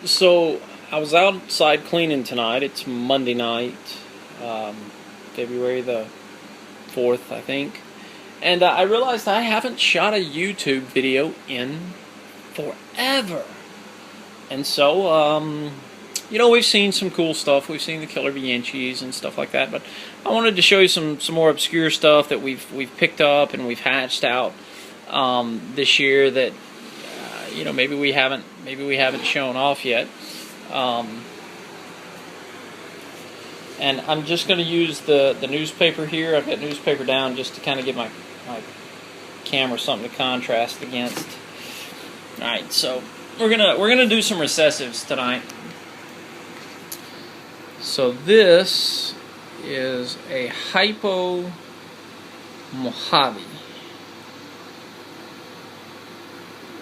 So I was outside cleaning tonight. It's Monday night, February the 4th, I think. And I realized I haven't shot a YouTube video in forever. And so, we've seen some cool stuff. We've seen the killer Bianchis and stuff like that. But I wanted to show you some more obscure stuff that we've picked up and we've hatched out this year that maybe we haven't shown off yet. And I'm just going to use the newspaper here. I've got newspaper down just to kind of give my camera something to contrast against. All right, so we're gonna do some recessives tonight. So this is a hypo Mojave.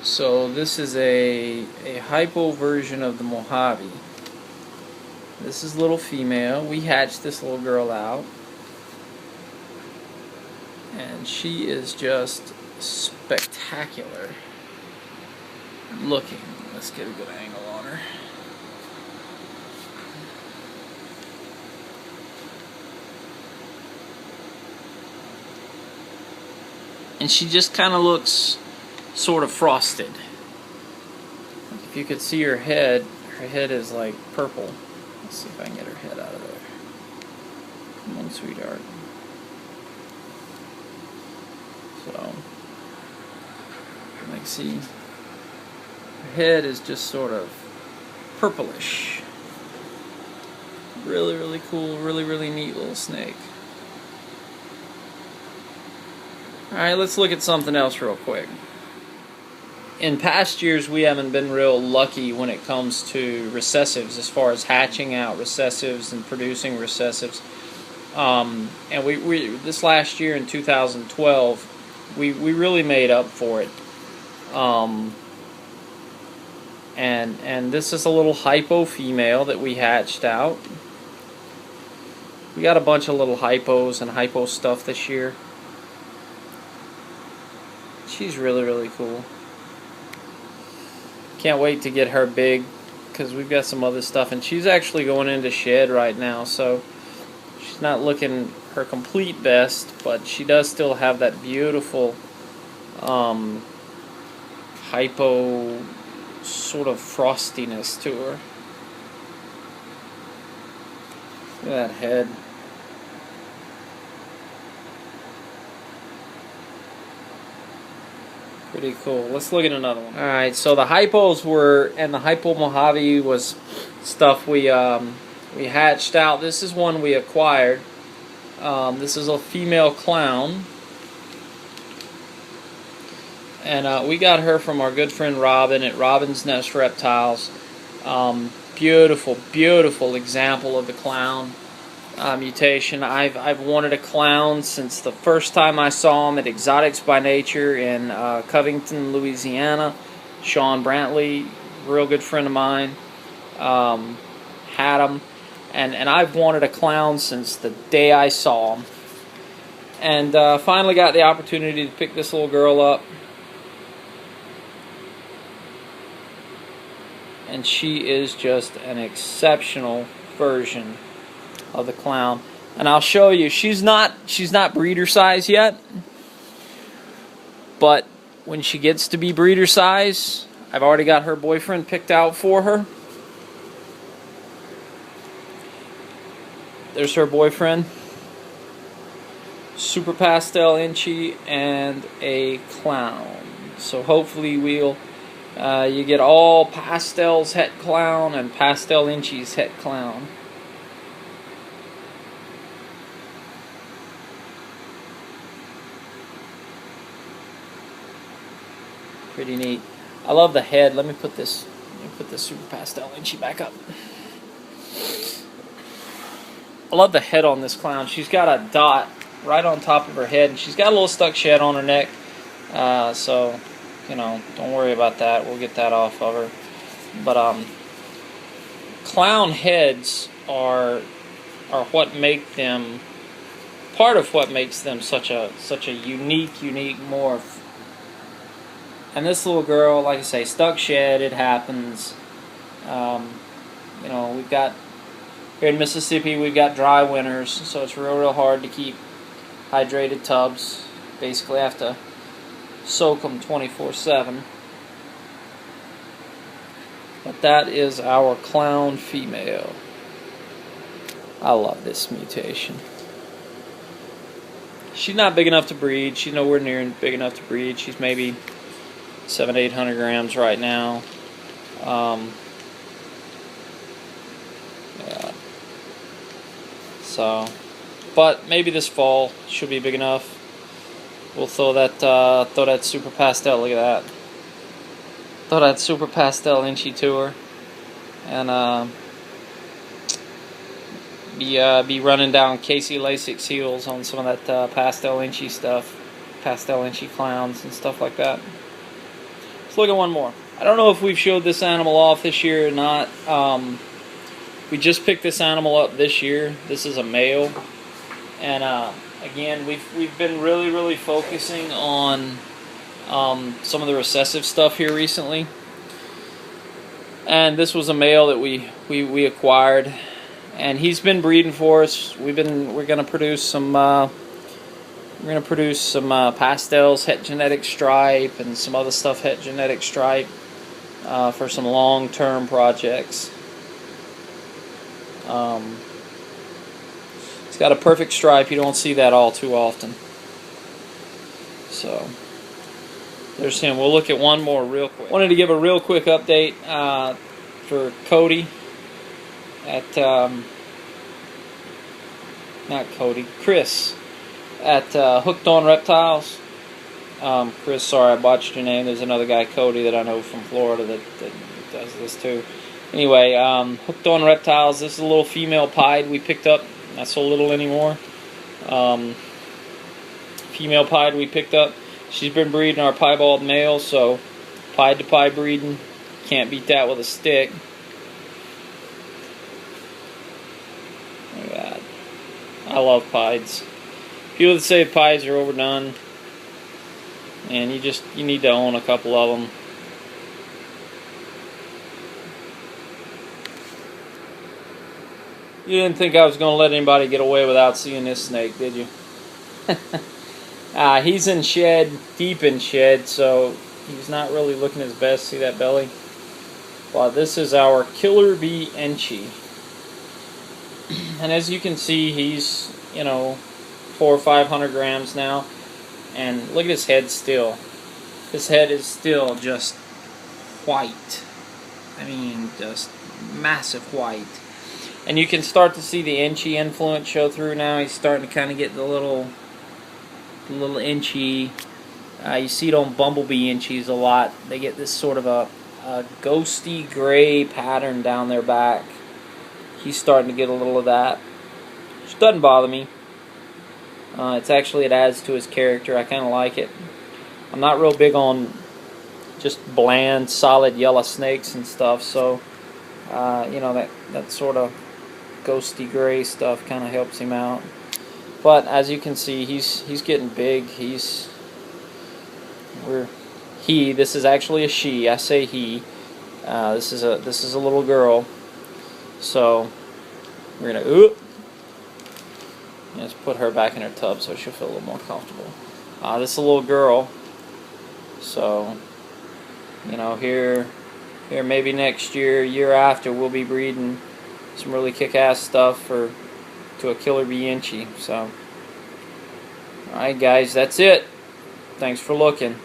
So this is a hypo version of the Mojave. This is little female. We hatched this little girl out, and she is just spectacular looking. Let's get a good angle on her. And she just kind of looks sort of frosted. If you could see her head is like purple. Let's see if I can get her head out of there. Come on, sweetheart. So, like, see, her head is just sort of purplish. Really, really cool, really neat little snake. Alright, let's look at something else real quick. In past years, we haven't been real lucky when it comes to recessives, as far as hatching out recessives and producing recessives. And we this last year in 2012, we really made up for it. And this is a little hypo female that we hatched out. We got a bunch of little hypos and hypo stuff this year. She's really cool. Can't wait to get her big, because we've got some other stuff, and she's actually going into shed right now, so she's not looking her complete best, but she does still have that beautiful hypo sort of frostiness to her. Look at that head. Pretty cool. Let's look at another one. Alright, so the hypos were, and the hypo Mojave was stuff we hatched out. This is one we acquired. This is a female clown. And we got her from our good friend Robin at Robin's Nest Reptiles. Beautiful example of the clown mutation. I've wanted a clown since the first time I saw him at Exotics by Nature in Covington, Louisiana. Sean Brantley, real good friend of mine, had him, and I've wanted a clown since the day I saw him. And finally got the opportunity to pick this little girl up. And she is just an exceptional version of the clown. And I'll show you, she's not breeder size yet, but when she gets to be breeder size, I've already got her boyfriend picked out for her. There's her boyfriend. Super pastel Inchi and a clown. So hopefully you get all pastels het clown and pastel Inchis het clown. Pretty neat. I love the head. Let me put this super pastel Inchi back up. I love the head on this clown. She's got a dot right on top of her head, and she's got a little stuck shed on her neck. So, don't worry about that. We'll get that off of her. But clown heads are what make them, part of what makes them such a unique morph. And this little girl, like I say, stuck shed. It happens. You know, we've got here in Mississippi, we've got dry winters, so it's real hard to keep hydrated tubs. Basically, have to soak them 24/7. But that is our clown female. I love this mutation. She's not big enough to breed. She's nowhere near big enough to breed. She's maybe 700 to 800 grams right now. Yeah. So, but maybe this fall she'll be big enough. We'll throw that super pastel. Look at that. Throw that super pastel inchy to her, and be running down Casey Lasix's heels on some of that pastel inchy stuff, pastel inchy clowns and stuff like that. Let's look at one more. I don't know if we've showed this animal off this year or not. We just picked this animal up this year. This is a male, and again, we've been really focusing on some of the recessive stuff here recently. And this was a male that we acquired, and he's been breeding for us. We're gonna produce some pastels, het genetic stripe, and some other stuff het genetic stripe for some long-term projects. It's got a perfect stripe. You don't see that all too often. So there's him. We'll look at one more real quick. Wanted to give a real quick update for Cody at Chris at Hooked on Reptiles. Chris, sorry I botched your name. There's another guy, Cody, that I know from Florida that does this too. Anyway, Hooked on Reptiles. This is a little female pied we picked up. Not so little anymore. Female pied we picked up. She's been breeding our piebald male, so pied to pied breeding. Can't beat that with a stick. Look at that. I love pieds. People that say pieds are overdone, and you need to own a couple of them. You didn't think I was going to let anybody get away without seeing this snake, did you? He's in shed, deep in shed, so he's not really looking his best. See that belly? But this is our killer bee Enchi. And as you can see, he's, 400 or 500 grams now. And look at his head still. His head is still just white. I mean, just massive white. And you can start to see the Enchi influence show through now. He's starting to kind of get the little Enchi. You see it on bumblebee Enchis a lot. They get this sort of a ghosty gray pattern down their back. He's starting to get a little of that, which doesn't bother me. It adds to his character. I kind of like it. I'm not real big on just bland, solid yellow snakes and stuff, so that sort of ghosty gray stuff kind of helps him out. But as you can see, he's getting big. This is actually a she. I say he. This is a little girl. So we're gonna just put her back in her tub so she'll feel a little more comfortable. This is a little girl. So here maybe next year after, we'll be breeding some really kick-ass stuff to a killer bee Enchi. So, alright guys, that's it. Thanks for looking.